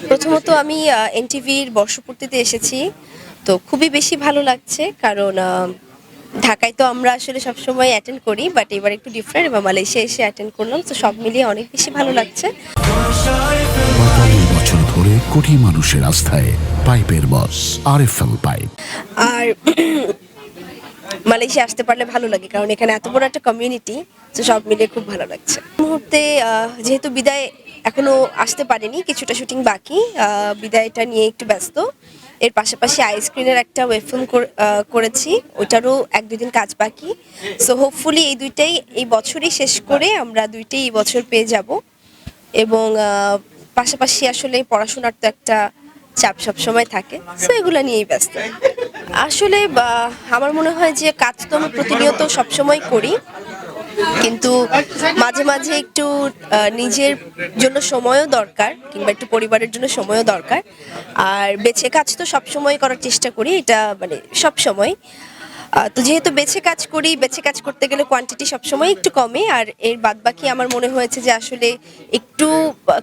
প্রথমত আমি এনটিভির বর্ষপূর্তিতে এসেছি। তো খুবই বেশি ভালো লাগছে কারণ ঢাকায় তো আমরা আসলে সবসময় অ্যাটেন্ড করি, বাট এবার একটু ডিফারেন্ট এবং মালয়েশিয়া এসে অ্যাটেন্ড করলাম। তো সব মিলিয়ে অনেক বেশি ভালো লাগছে। ৪৫ বছর ধরে কোটি মানুষের আস্থায় পাইপের বস আরএফএল পাইপ। আর মালয়েশিয়া আসতে পারলে ভালো লাগে কারণ এখানে এত বড় একটা কমিউনিটি। তো সব মিলিয়ে খুব ভালো লাগছে। মুহূর্তে যেহেতু বিদায় এখনো আসতে পারেনি, কিছুটা শুটিং বাকি, বিদায়টা নিয়ে একটু ব্যস্ত। এর পাশাপাশি আইস্ক্রিনের একটা ওয়েব ফিল্ম করেছি, ওইটারও ১-২ দিন কাজ বাকি। সো হোপফুলি এই দুইটাই এই বছরই শেষ করে আমরা দুইটাই এই বছর পেয়ে যাব। এবং পাশাপাশি আসলে পড়াশোনার তো একটা চাপ সবসময় থাকে, সো এগুলো নিয়েই ব্যস্ত। আসলে আমার মনে হয় যে কাজ তো আমি প্রতিনিয়ত সবসময় করি, কিন্তু মাঝে মাঝে একটু নিজের জন্য সময়ও দরকার, কিংবা একটু পরিবারের জন্য সময়ও দরকার। আর বেছে কাজ তো সবসময় করার চেষ্টা করি, এটা মানে সবসময়। তো যেহেতু বেছে কাজ করি, বেছে কাজ করতে গেলে কোয়ান্টিটি সবসময় একটু কমে। আর এর বাদ বাকি আমার মনে হয়েছে যে আসলে একটু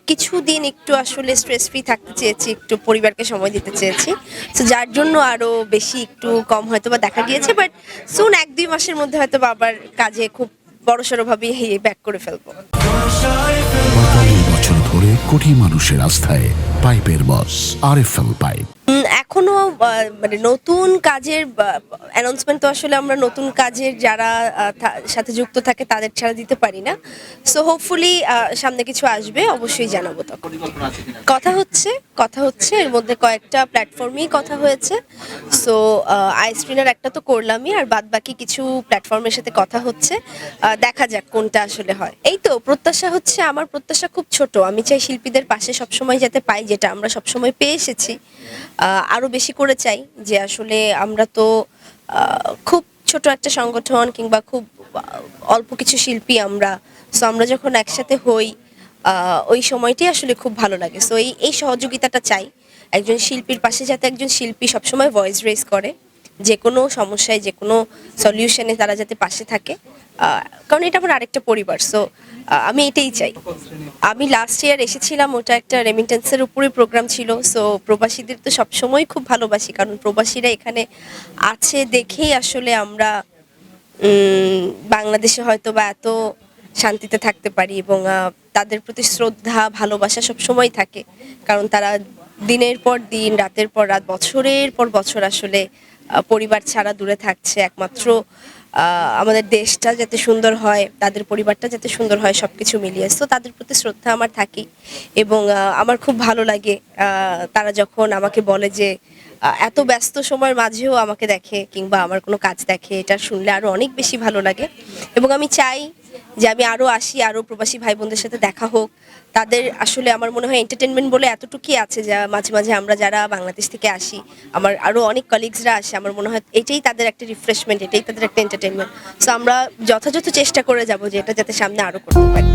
কিছুদিন একটু আসলে স্ট্রেস ফ্রি থাকতে চেয়েছি, একটু পরিবারকে সময় দিতে চেয়েছি। তো যার জন্য আরও বেশি একটু কম হয়তো বা দেখা গিয়েছে, বাট সুন ১-২ মাসের মধ্যে হয়তো বা আবার কাজে খুব বড়সড়ভাবে ব্যাক করে ফেলবো। ৪৫ বছর ধরে কোটি মানুষের আস্থায় পাইপের বস আরএফএল পাইপ। এখনো মানে নতুন কাজের অ্যানাউন্সমেন্ট তো আসলে আমরা নতুন কাজের যারা সাথে যুক্ত থাকে তাদের ছাড়া দিতে পারি না। সো হোপফুলি সামনে কিছু আসবে, অবশ্যই জানাবো তখন। কথা হচ্ছে এর মধ্যে কয়েকটা প্ল্যাটফর্মেই কথা হয়েছে। সো আইস্ক্রিনের একটা তো করলামই, আর বাদ বাকি কিছু প্ল্যাটফর্মের সাথে কথা হচ্ছে। দেখা যাক কোনটা আসলে হয়। এই তো প্রত্যাশা হচ্ছে, আমার প্রত্যাশা খুব ছোট। আমি চাই শিল্পীদের পাশে সবসময় যাতে পাই, যেটা আমরা সবসময় পেয়ে এসেছি। আরও বেশি করে চাই যে আসলে আমরা তো খুব ছোট একটা সংগঠন, কিংবা খুব অল্প কিছু শিল্পী আমরা। সো আমরা যখন একসাথে হই ওই সময়টাই আসলে খুব ভালো লাগে। সো এই সহযোগিতাটা চাই, একজন শিল্পীর পাশে যাতে একজন শিল্পী সবসময় ভয়েস রেজ করে, যে কোনো সমস্যায় যে কোনো সলিউশনে তারা যাতে পাশে থাকে। কারণ এটা আমার আরেকটা পরিবার। সো আমি এটাই চাই। আমি লাস্ট ইয়ার এসেছিলাম, ওটা একটা রেমিটেন্সের উপরে প্রোগ্রাম ছিল। সো প্রবাসীদের তো সবসময় খুব ভালোবাসি, কারণ প্রবাসীরা এখানে আছে দেখেই আসলে আমরা বাংলাদেশে হয়তো বা এত শান্তিতে থাকতে পারি, এবং তাদের প্রতি শ্রদ্ধা ভালোবাসা সবসময় থাকে। কারণ তারা দিনের পর দিন, রাতের পর রাত, বছরের পর বছর আসলে পরিবার ছাড়া দূরে থাকছে। একমাত্র আমাদের দেশটা যাতে সুন্দর হয়, তাদের পরিবারটা যাতে সুন্দর হয়, সব কিছু মিলিয়ে। সো তাদের প্রতি শ্রদ্ধা আমার থাকেই। এবং আমার খুব ভালো লাগে তারা যখন আমাকে বলে যে এত ব্যস্ত সময়ের মাঝেও আমাকে দেখে, কিংবা আমার কোনো কাজ দেখে, এটা শুনলে আরও অনেক বেশি ভালো লাগে। এবং আমি চাই যে আমি আরও আসি, আরও প্রবাসী ভাই বোনদের সাথে দেখা হোক। তাদের আসলে আমার মনে হয় এন্টারটেনমেন্ট বলে এতটুকুই আছে, যা মাঝে মাঝে আমরা যারা বাংলাদেশ থেকে আসি, আমার আরও অনেক কলিগসরা আসে, আমার মনে হয় এটাই তাদের একটা রিফ্রেশমেন্ট, এটাই তাদের একটা এন্টারটেনমেন্ট। সো আমরা যথাযথ চেষ্টা করে যাব যে এটা যাতে সামনে আরও করতে পারি।